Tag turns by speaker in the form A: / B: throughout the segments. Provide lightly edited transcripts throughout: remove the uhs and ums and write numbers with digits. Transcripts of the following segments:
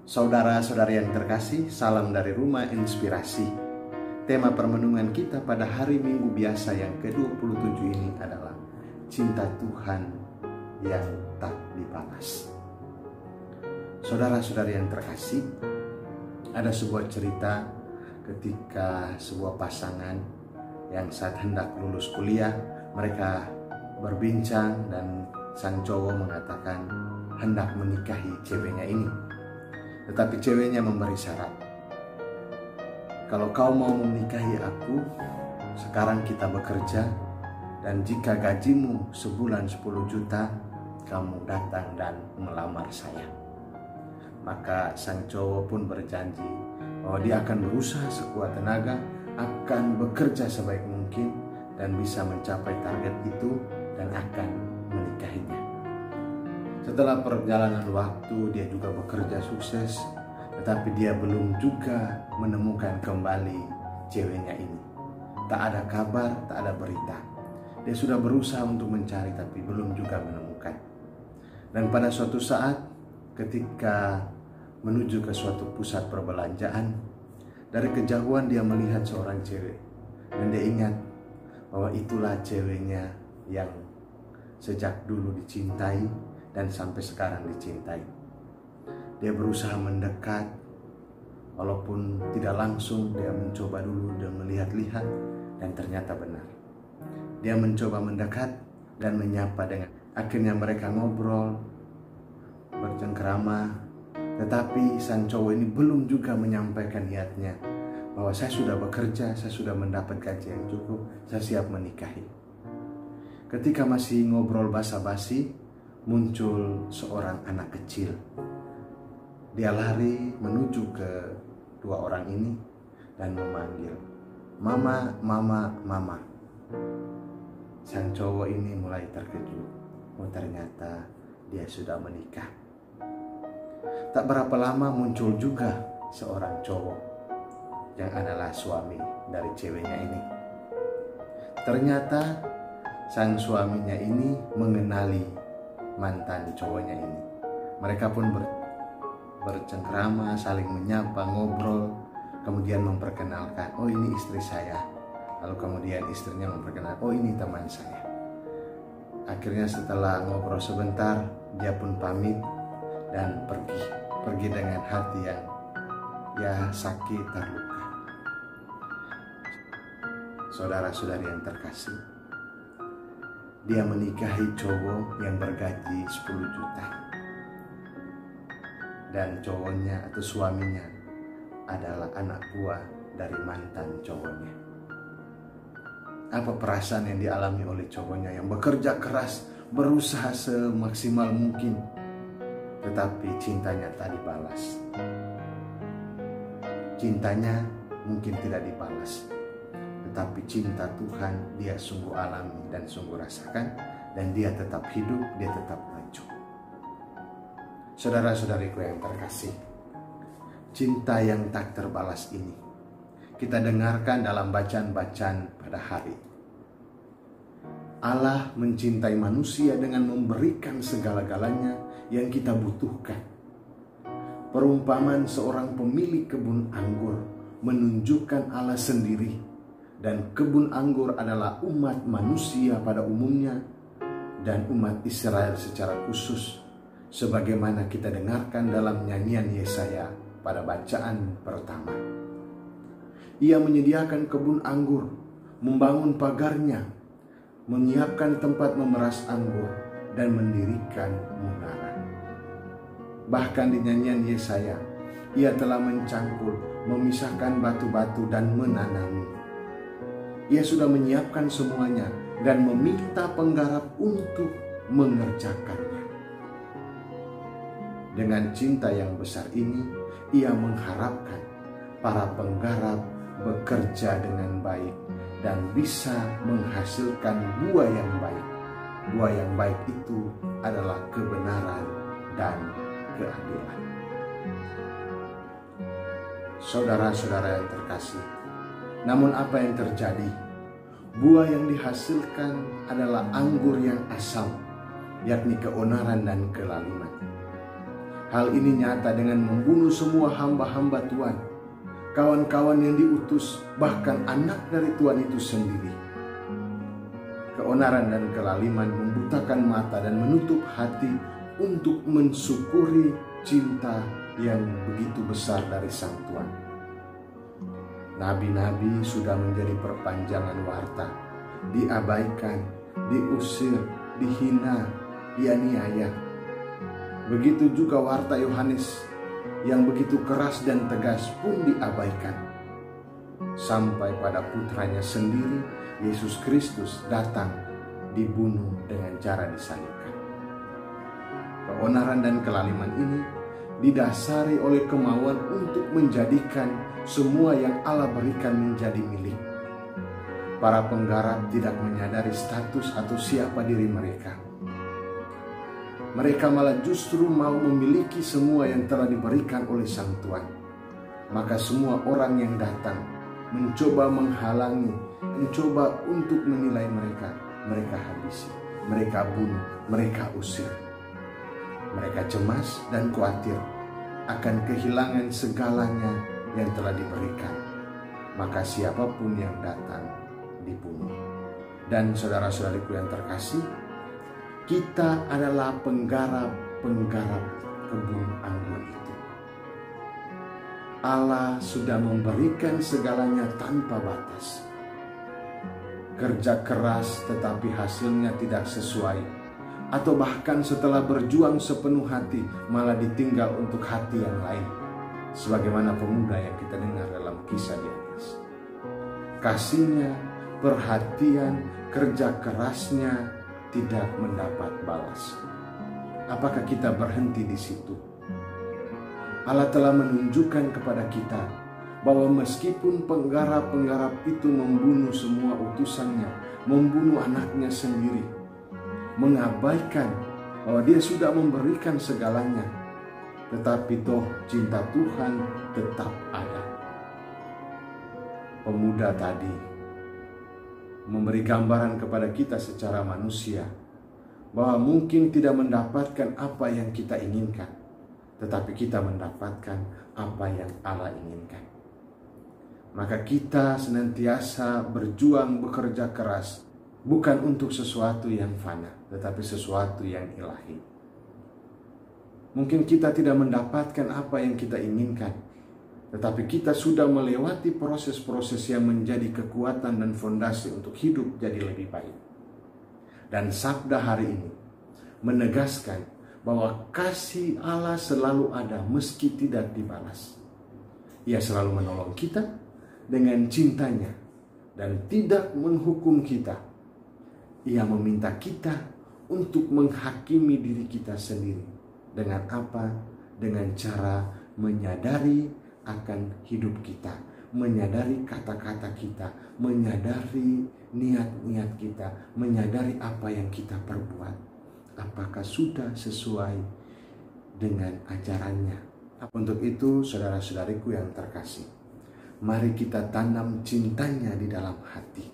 A: Saudara-saudari yang terkasih, salam dari Rumah Inspirasi. Tema permenungan kita pada hari Minggu biasa yang ke-27 ini adalah cinta Tuhan yang tak dibalas. Saudara-saudari yang terkasih, ada sebuah cerita ketika sebuah pasangan yang saat hendak lulus kuliah, mereka berbincang dan sang cowok mengatakan hendak menikahi ceweknya ini. Tetapi ceweknya memberi syarat, kalau kau mau menikahi aku, sekarang kita bekerja, dan jika gajimu sebulan 10 juta, kamu datang dan melamar saya. Maka sang cowok pun berjanji bahwa dia akan berusaha sekuat tenaga, akan bekerja sebaik mungkin, dan bisa mencapai target itu, dan akan menikahinya. Setelah perjalanan waktu, dia juga bekerja sukses, tetapi dia belum juga menemukan kembali ceweknya ini. Tak ada kabar, tak ada berita. Dia sudah berusaha untuk mencari, tapi belum juga menemukan. Dan pada suatu saat, ketika menuju ke suatu pusat perbelanjaan, dari kejauhan dia melihat seorang cewek. Dan dia ingat bahwa itulah ceweknya yang sejak dulu dicintai, dan sampai sekarang dicintai. Dia berusaha mendekat, walaupun tidak langsung, dia mencoba dulu dan melihat-lihat, dan ternyata benar. Dia mencoba mendekat dan menyapa dengan, akhirnya mereka ngobrol, bercengkerama, tetapi sang cowok ini belum juga menyampaikan niatnya, bahwa saya sudah bekerja, saya sudah mendapat gaji yang cukup, saya siap menikahi. Ketika masih ngobrol basa-basi, muncul seorang anak kecil. Dia lari menuju ke dua orang ini dan memanggil, "Mama, mama, mama." Sang cowok ini mulai terkejut. Oh, ternyata dia sudah menikah. Tak berapa lama muncul juga seorang cowok yang adalah suami dari ceweknya ini. Ternyata sang suaminya ini mengenali mantan cowoknya ini. Mereka pun bercengkrama, saling menyapa, ngobrol, kemudian memperkenalkan, oh ini istri saya. Lalu kemudian istrinya memperkenalkan, oh ini teman saya. Akhirnya setelah ngobrol sebentar, dia pun pamit dan pergi dengan hati yang sakit, terluka. Saudara-saudari yang terkasih, dia menikahi cowok yang bergaji 10 juta. Dan cowoknya atau suaminya adalah anak buah dari mantan cowoknya. Apa perasaan yang dialami oleh cowoknya yang bekerja keras, berusaha semaksimal mungkin, tetapi cintanya tak dibalas. Cintanya mungkin tidak dibalas, tetapi cinta Tuhan dia sungguh alami dan sungguh rasakan, dan dia tetap hidup, dia tetap maju. Saudara-saudariku yang terkasih, cinta yang tak terbalas ini kita dengarkan dalam bacaan-bacaan pada hari. Allah mencintai manusia dengan memberikan segala-galanya yang kita butuhkan. Perumpamaan seorang pemilik kebun anggur menunjukkan Allah sendiri, dan kebun anggur adalah umat manusia pada umumnya dan umat Israel secara khusus, sebagaimana kita dengarkan dalam nyanyian Yesaya pada bacaan pertama. Ia menyediakan kebun anggur, membangun pagarnya, menyiapkan tempat memeras anggur, dan mendirikan menara. Bahkan di nyanyian Yesaya, ia telah mencangkul, memisahkan batu-batu dan menanami. Ia sudah menyiapkan semuanya dan meminta penggarap untuk mengerjakannya. Dengan cinta yang besar ini, ia mengharapkan para penggarap bekerja dengan baik dan bisa menghasilkan buah yang baik. Buah yang baik itu adalah kebenaran dan keadilan. Saudara-saudara yang terkasih, namun apa yang terjadi? Buah yang dihasilkan adalah anggur yang asam, yakni keonaran dan kelaliman. Hal ini nyata dengan membunuh semua hamba-hamba Tuhan, kawan-kawan yang diutus, bahkan anak dari Tuhan itu sendiri. Keonaran dan kelaliman membutakan mata dan menutup hati untuk mensyukuri cinta yang begitu besar dari Sang Tuhan. Nabi-nabi sudah menjadi perpanjangan warta, diabaikan, diusir, dihina, dianiaya. Begitu juga warta Yohanes yang begitu keras dan tegas pun diabaikan. Sampai pada putranya sendiri, Yesus Kristus, datang dibunuh dengan cara disalibkan. Keonaran dan kelaliman ini didasari oleh kemauan untuk menjadikan semua yang Allah berikan menjadi milik. Para penggarap tidak menyadari status atau siapa diri mereka. Mereka malah justru mau memiliki semua yang telah diberikan oleh Sang Tuhan. Maka semua orang yang datang mencoba menghalangi, mencoba untuk menilai mereka, mereka habisi, mereka bunuh, mereka usir. Mereka cemas dan khawatir akan kehilangan segalanya yang telah diberikan. Maka siapapun yang datang dibunuh. Dan saudara-saudariku yang terkasih, kita adalah penggarap-penggarap kebun anggur itu. Allah sudah memberikan segalanya tanpa batas. Kerja keras tetapi hasilnya tidak sesuai, atau bahkan setelah berjuang sepenuh hati malah ditinggal untuk hati yang lain, sebagaimana pemuda yang kita dengar dalam kisah di atas. Kasihnya, perhatian, kerja kerasnya tidak mendapat balas. Apakah kita berhenti di situ? Allah telah menunjukkan kepada kita bahwa meskipun penggarap-penggarap itu membunuh semua utusannya, membunuh anaknya sendiri, mengabaikan bahwa dia sudah memberikan segalanya, tetapi toh cinta Tuhan tetap ada. Pemuda tadi memberi gambaran kepada kita secara manusia bahwa mungkin tidak mendapatkan apa yang kita inginkan, tetapi kita mendapatkan apa yang Allah inginkan. Maka kita senantiasa berjuang, bekerja keras, bukan untuk sesuatu yang fana, tetapi sesuatu yang ilahi. Mungkin kita tidak mendapatkan apa yang kita inginkan, tetapi kita sudah melewati proses-proses yang menjadi kekuatan dan fondasi untuk hidup jadi lebih baik. Dan sabda hari ini menegaskan bahwa kasih Allah selalu ada meski tidak dibalas. Ia selalu menolong kita dengan cintanya dan tidak menghukum kita. Ia meminta kita untuk menghakimi diri kita sendiri. Dengan apa? Dengan cara menyadari akan hidup kita, menyadari kata-kata kita, menyadari niat-niat kita, menyadari apa yang kita perbuat. Apakah sudah sesuai dengan ajarannya? Untuk itu, saudara-saudariku yang terkasih, mari kita tanam cintanya di dalam hati,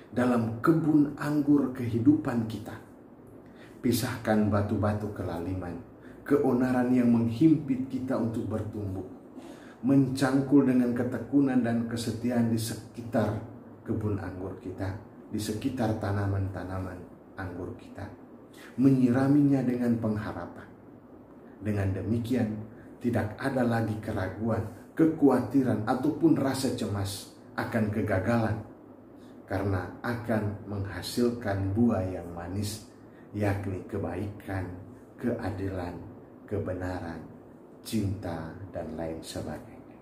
A: dalam kebun anggur kehidupan kita. Pisahkan batu-batu kelaliman, keonaran yang menghimpit kita untuk bertumbuh, mencangkul dengan ketekunan dan kesetiaan di sekitar kebun anggur kita, di sekitar tanaman-tanaman anggur kita, menyiraminya dengan pengharapan. Dengan demikian, tidak ada lagi keraguan, kekhawatiran, ataupun rasa cemas akan kegagalan, karena akan menghasilkan buah yang manis, yakni kebaikan, keadilan, kebenaran, cinta, dan lain sebagainya.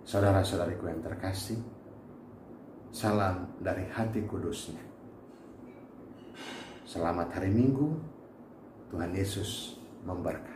A: Saudara-saudariku yang terkasih, salam dari hati kudusnya. Selamat hari Minggu, Tuhan Yesus memberkati.